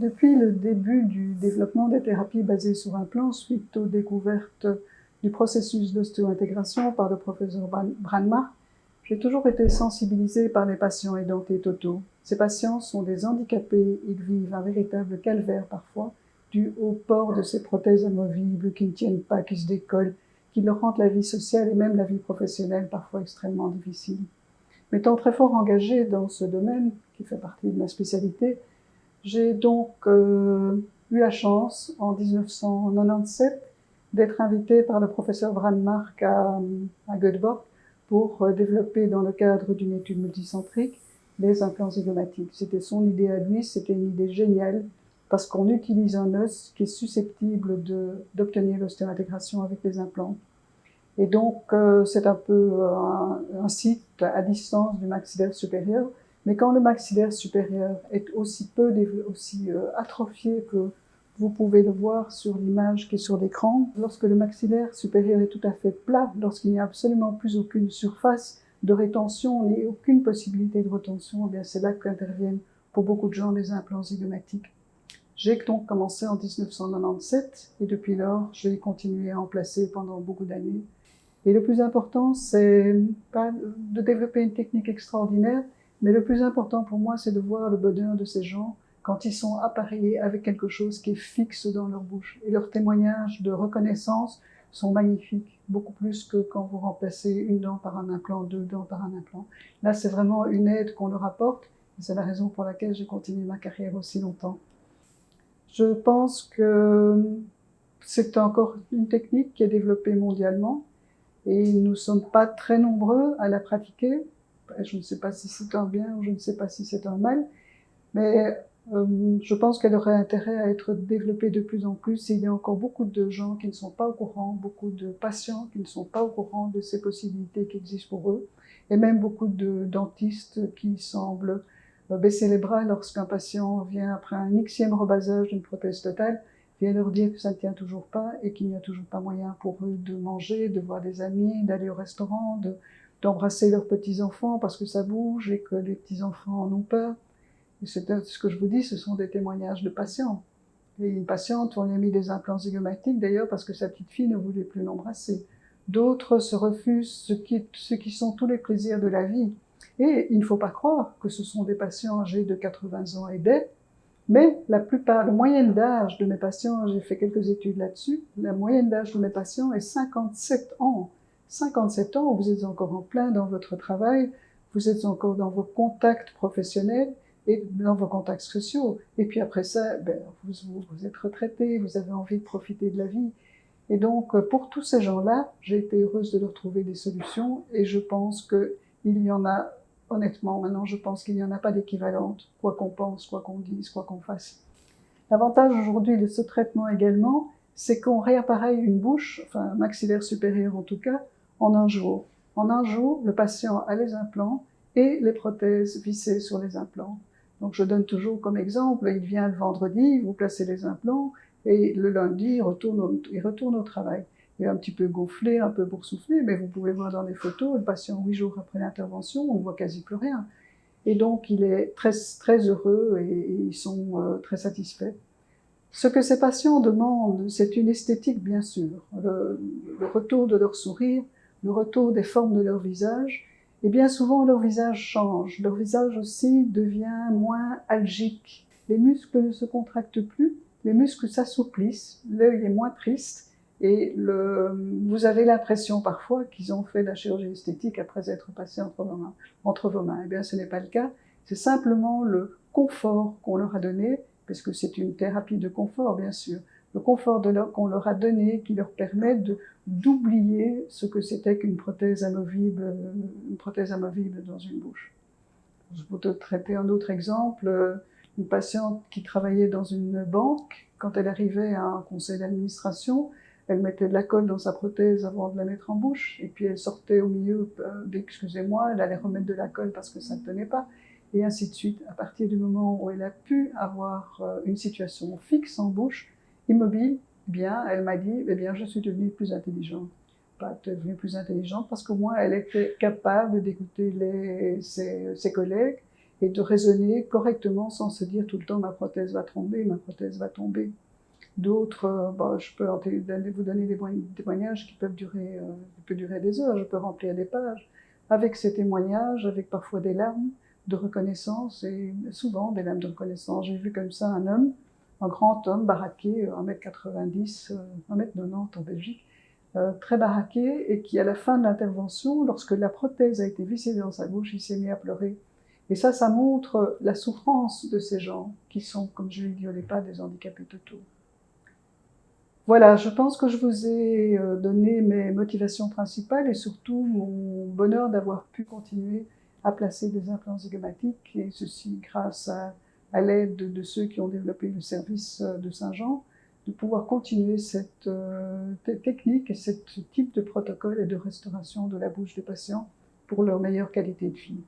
Depuis le début du développement des thérapies basées sur implants, suite aux découvertes du processus d'ostéo-intégration par le professeur Branmark, j'ai toujours été sensibilisée par les patients édentés totaux. Ces patients sont des handicapés, ils vivent un véritable calvaire parfois, dû au port de ces prothèses amovibles qui ne tiennent pas, qui se décollent, qui leur rendent la vie sociale et même la vie professionnelle parfois extrêmement difficile. M'étant très fort engagée dans ce domaine, qui fait partie de ma spécialité, j'ai donc eu la chance, en 1997, d'être invitée par le professeur Branmark à Göteborg pour développer, dans le cadre d'une étude multicentrique, les implants zygomatiques. C'était son idée à lui, c'était une idée géniale, parce qu'on utilise un os qui est susceptible d'obtenir l'ostéo-intégration avec les implants. Et donc, c'est un peu un site à distance du maxillaire supérieur. Mais quand le maxillaire supérieur est aussi atrophié que vous pouvez le voir sur l'image qui est sur l'écran, lorsque le maxillaire supérieur est tout à fait plat, lorsqu'il n'y a absolument plus aucune surface de rétention ni aucune possibilité de retention, eh bien c'est là qu'interviennent pour beaucoup de gens les implants zygomatiques. J'ai donc commencé en 1997 et depuis lors, j'ai continué à en placer pendant beaucoup d'années. Et le plus important, c'est pas de développer une technique extraordinaire, mais le plus important pour moi, c'est de voir le bonheur de ces gens quand ils sont appareillés avec quelque chose qui est fixe dans leur bouche. Et leurs témoignages de reconnaissance sont magnifiques, beaucoup plus que quand vous remplacez une dent par un implant, deux dents par un implant. Là, c'est vraiment une aide qu'on leur apporte, et c'est la raison pour laquelle j'ai continué ma carrière aussi longtemps. Je pense que c'est encore une technique qui est développée mondialement, et nous ne sommes pas très nombreux à la pratiquer. Je ne sais pas si c'est un bien ou je ne sais pas si c'est un mal, mais je pense qu'elle aurait intérêt à être développée de plus en plus. Il y a encore beaucoup de gens qui ne sont pas au courant, beaucoup de patients qui ne sont pas au courant de ces possibilités qui existent pour eux, et même beaucoup de dentistes qui semblent baisser les bras lorsqu'un patient vient après un xème rebasage d'une prothèse totale, vient leur dire que ça ne tient toujours pas et qu'il n'y a toujours pas moyen pour eux de manger, de voir des amis, d'aller au restaurant, d'embrasser leurs petits-enfants parce que ça bouge et que les petits-enfants en ont peur. Et ce que je vous dis, ce sont des témoignages de patients. Et une patiente, on lui a mis des implants zygomatiques d'ailleurs parce que sa petite fille ne voulait plus l'embrasser. D'autres se refusent ce qui sont tous les plaisirs de la vie. Et il ne faut pas croire que ce sont des patients âgés de 80 ans et des, mais la moyenne d'âge de mes patients, j'ai fait quelques études là-dessus, la moyenne d'âge de mes patients est 57 ans. 57 ans, vous êtes encore en plein dans votre travail, vous êtes encore dans vos contacts professionnels et dans vos contacts sociaux. Et puis après ça, vous êtes retraité, vous avez envie de profiter de la vie. Et donc, pour tous ces gens-là, j'ai été heureuse de leur trouver des solutions et je pense qu'il y en a. Honnêtement, maintenant, je pense qu'il n'y en a pas d'équivalente, quoi qu'on pense, quoi qu'on dise, quoi qu'on fasse. L'avantage aujourd'hui de ce traitement également, c'est qu'on réappareille une bouche, enfin maxillaire supérieur en tout cas, en un jour. En un jour, le patient a les implants et les prothèses vissées sur les implants. Donc je donne toujours comme exemple, il vient le vendredi, vous placez les implants, et le lundi, il retourne au travail. Il est un petit peu gonflé, un peu boursouflé, mais vous pouvez voir dans les photos, le patient 8 jours après l'intervention, on ne voit quasi plus rien. Et donc il est très, très heureux et ils sont très satisfaits. Ce que ces patients demandent, c'est une esthétique bien sûr, le retour de leur sourire, le retour des formes de leur visage, et bien souvent leur visage change, leur visage aussi devient moins algique. Les muscles ne se contractent plus, les muscles s'assouplissent, l'œil est moins triste, et vous avez l'impression parfois qu'ils ont fait de la chirurgie esthétique après être passés entre vos mains. Eh bien ce n'est pas le cas, c'est simplement le confort qu'on leur a donné, parce que c'est une thérapie de confort, bien sûr. Le confort qu'on leur a donné qui leur permet d'oublier ce que c'était qu'une prothèse amovible dans une bouche. Je vais te traiter un autre exemple. Une patiente qui travaillait dans une banque, quand elle arrivait à un conseil d'administration, elle mettait de la colle dans sa prothèse avant de la mettre en bouche, et puis elle sortait au milieu d'excusez-moi, elle allait remettre de la colle parce que ça ne tenait pas. Et ainsi de suite. À partir du moment où elle a pu avoir une situation fixe en bouche, immobile, bien, elle m'a dit, eh bien, je suis devenue plus intelligente. Pas devenue plus intelligente parce qu'au moins elle était capable d'écouter ses collègues et de raisonner correctement sans se dire tout le temps ma prothèse va tomber, ma prothèse va tomber. D'autres, je peux vous donner des témoignages qui peuvent durer des heures, je peux remplir des pages avec ces témoignages, avec parfois des larmes de reconnaissance, et souvent des larmes de reconnaissance. J'ai vu comme ça un homme, un grand homme baraqué, 1m90, 1m90 en Belgique, très baraqué, et qui à la fin de l'intervention, lorsque la prothèse a été vissée dans sa bouche, il s'est mis à pleurer. Et ça montre la souffrance de ces gens qui sont, comme je l'ai dit au départ, des handicapés totaux. Voilà, je pense que je vous ai donné mes motivations principales et surtout mon bonheur d'avoir pu continuer à placer des implants zygomatiques, et ceci grâce à l'aide de ceux qui ont développé le service de Saint-Jean, de pouvoir continuer cette technique et ce type de protocole et de restauration de la bouche des patients pour leur meilleure qualité de vie.